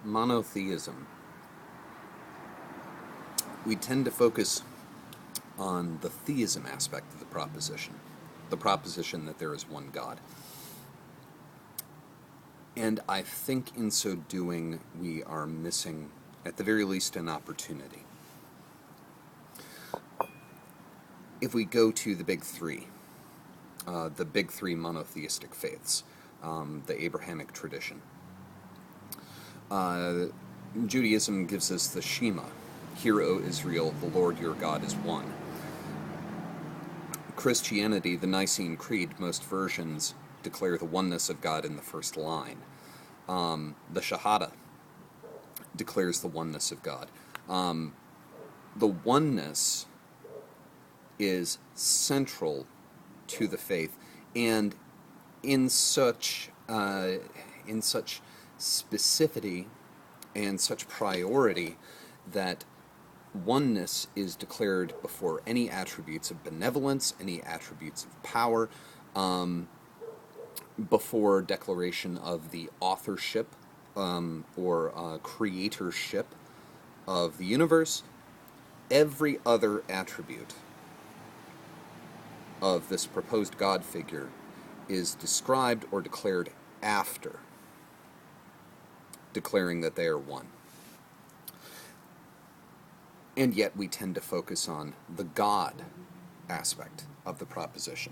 monotheism, we tend to focus on the theism aspect of the proposition that there is one God. And I think in so doing, we are missing, at the very least, an opportunity. If we go to the big three monotheistic faiths, the Abrahamic tradition, Judaism gives us the Shema. Hear, O Israel, the Lord your God is one. Christianity, the Nicene Creed, most versions declare the oneness of God in the first line. The Shahada declares the oneness of God. The oneness is central to the faith, and in such specificity and such priority that oneness is declared before any attributes of benevolence, any attributes of power, before declaration of the authorship or creatorship of the universe. Every other attribute of this proposed God figure is described or declared after declaring that they are one. And yet we tend to focus on the God aspect of the proposition,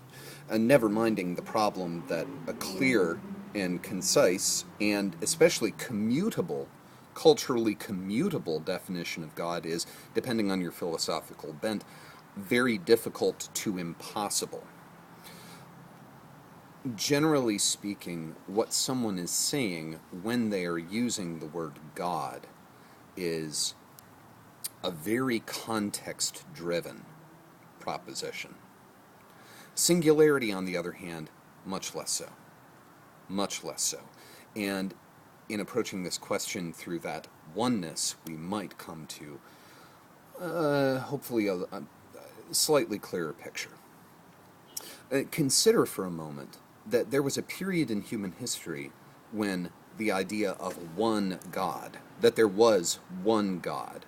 never minding the problem that a clear and concise and especially culturally commutable definition of God is, depending on your philosophical bent, very difficult to impossible. Generally speaking, what someone is saying when they are using the word God is a very context-driven proposition. Singularity, on the other hand, much less so. Much less so. And in approaching this question through that oneness, we might come to, hopefully, a slightly clearer picture. Consider for a moment that there was a period in human history when the idea of one God, that there was one God,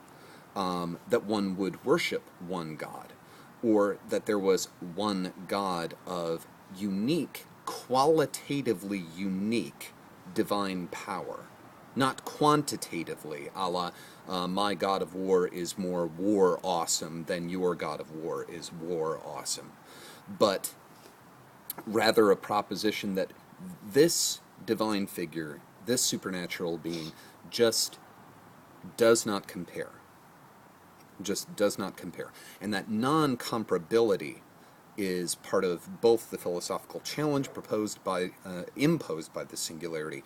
that one would worship one God, or that there was one God of unique, qualitatively unique divine power, not quantitatively, a la my God of war is more war awesome than your God of war is war awesome, but rather a proposition that this divine figure, this supernatural being, just does not compare. Just does not compare. And that non-comparability is part of both the philosophical challenge imposed by the singularity,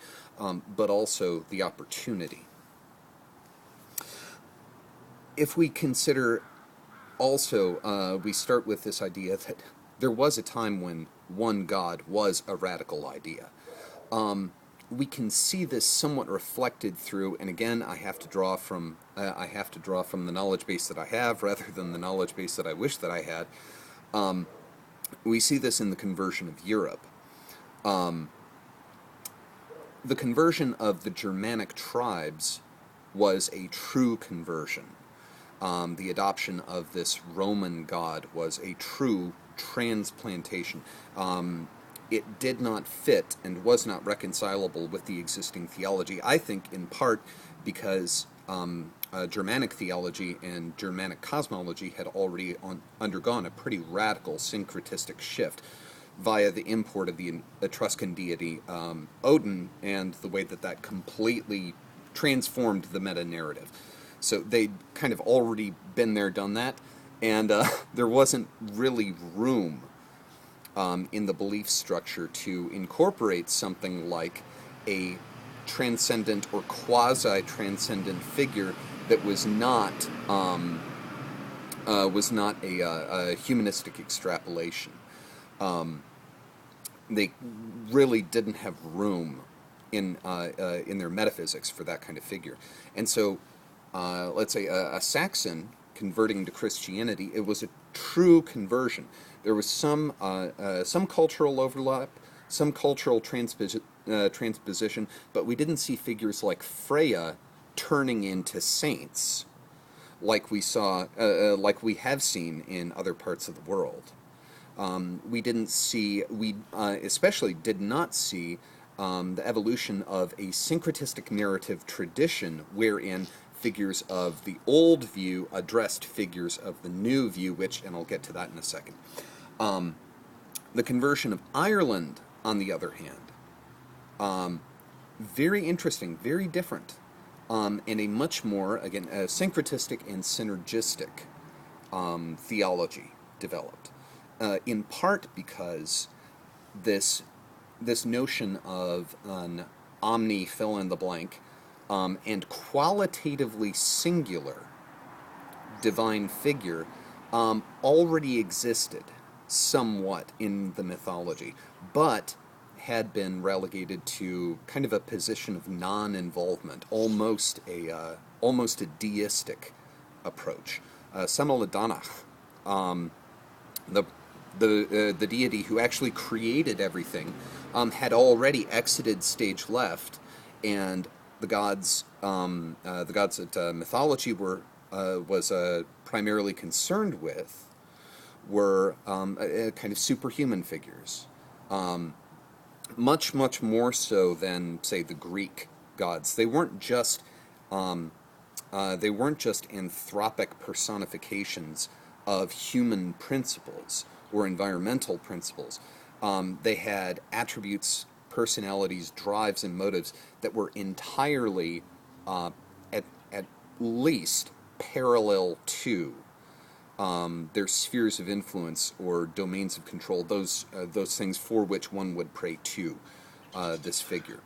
but also the opportunity. If we consider also, we start with this idea that there was a time when one God was a radical idea. We can see this somewhat reflected through, and again, I have to draw from the knowledge base that I have rather than the knowledge base that I wish that I had. We see this in the conversion of Europe. The conversion of the Germanic tribes was a true conversion. The adoption of this Roman God was a true transplantation. It did not fit and was not reconcilable with the existing theology, I think in part because Germanic theology and Germanic cosmology had already undergone a pretty radical syncretistic shift via the import of the Etruscan deity Odin, and the way that completely transformed the meta-narrative. So they'd kind of already been there, done that, and there wasn't really room in the belief structure to incorporate something like a transcendent or quasi-transcendent figure that was not a humanistic extrapolation. They really didn't have room in their metaphysics for that kind of figure, and so let's say a Saxon converting to Christianity, it was a true conversion. There was some cultural overlap, some cultural transposition, but we didn't see figures like Freya turning into saints, like we have seen in other parts of the world. We especially did not see the evolution of a syncretistic narrative tradition wherein figures of the old view addressed figures of the new view, and I'll get to that in a second. The conversion of Ireland, on the other hand, very interesting, very different, and a much more, again, syncretistic and synergistic theology developed, in part because this notion of an omni fill in the blank and qualitatively singular divine figure already existed somewhat in the mythology, but had been relegated to kind of a position of non-involvement, almost a deistic approach. Samaladanach, the deity who actually created everything, had already exited stage left, and the gods that mythology was primarily concerned with were kind of superhuman figures, much more so than, say, the Greek gods. They weren't just anthropic personifications of human principles or environmental principles. They had attributes, personalities, drives, and motives that were entirely, at least, parallel to their spheres of influence or domains of control, those things for which one would pray to this figure.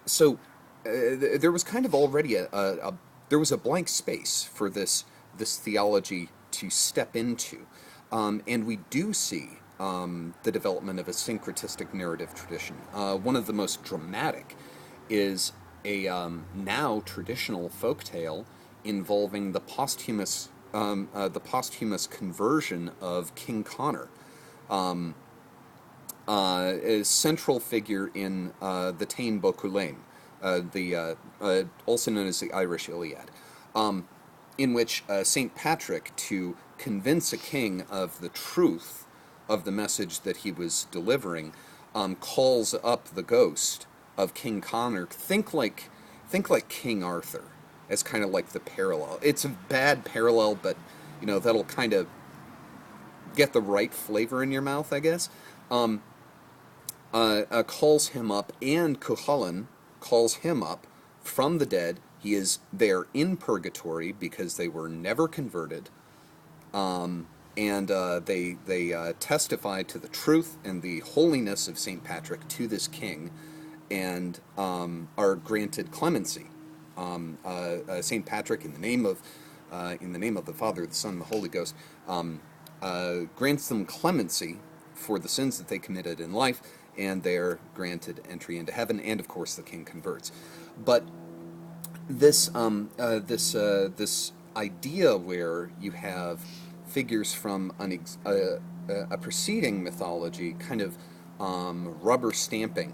So there was kind of already there was a blank space for this theology to step into, and we do see the development of a syncretistic narrative tradition. One of the most dramatic is a now traditional folktale involving the posthumous conversion of King Connor, a central figure in the Tain Boculain, also known as the Irish Iliad, in which St. Patrick, to convince a king of the truth of the message that he was delivering, calls up the ghost of King Connor. Think like King Arthur, as kind of like the parallel. It's a bad parallel, but that'll kind of get the right flavor in your mouth, I guess. Calls him up, and Cuchulainn calls him up from the dead. He is there in purgatory because they were never converted, and they testify to the truth and the holiness of St. Patrick to this king, and are granted clemency. St. Patrick, in the name of the Father, the Son, and the Holy Ghost, grants them clemency for the sins that they committed in life, and they're granted entry into heaven, and of course the king converts. But this idea where you have figures from a preceding mythology kind of rubber stamping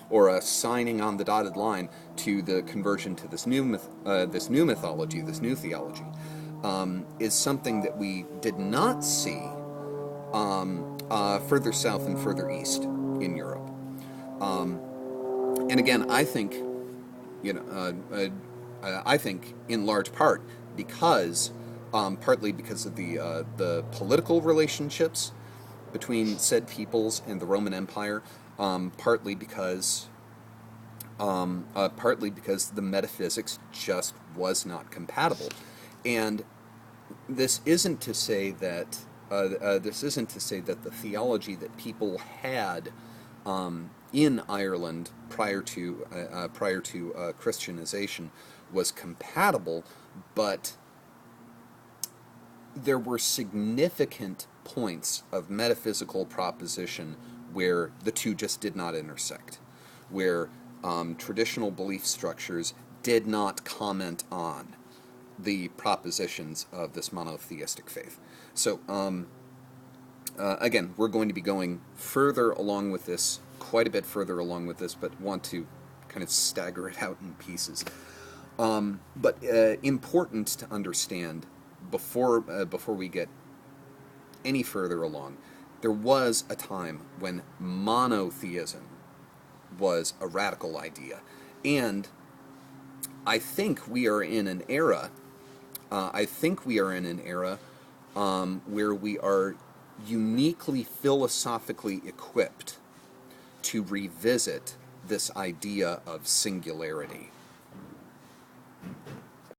or a signing on the dotted line to the conversion to this new mythology, this new theology, is something that we did not see further south and further east in Europe. And again, I think, I think in large part because, partly because of the political relationships between said peoples and the Roman Empire, partly because the metaphysics just was not compatible. And this isn't to say that the theology that people had in Ireland prior to Christianization was compatible, but there were significant points of metaphysical proposition where the two just did not intersect, where traditional belief structures did not comment on the propositions of this monotheistic faith. So again, we're going to be going further along with this, quite a bit further along with this, but want to kind of stagger it out in pieces. But important to understand before we get any further along, there was a time when monotheism was a radical idea, and I think we are in an era. Where we are uniquely philosophically equipped to revisit this idea of singularity.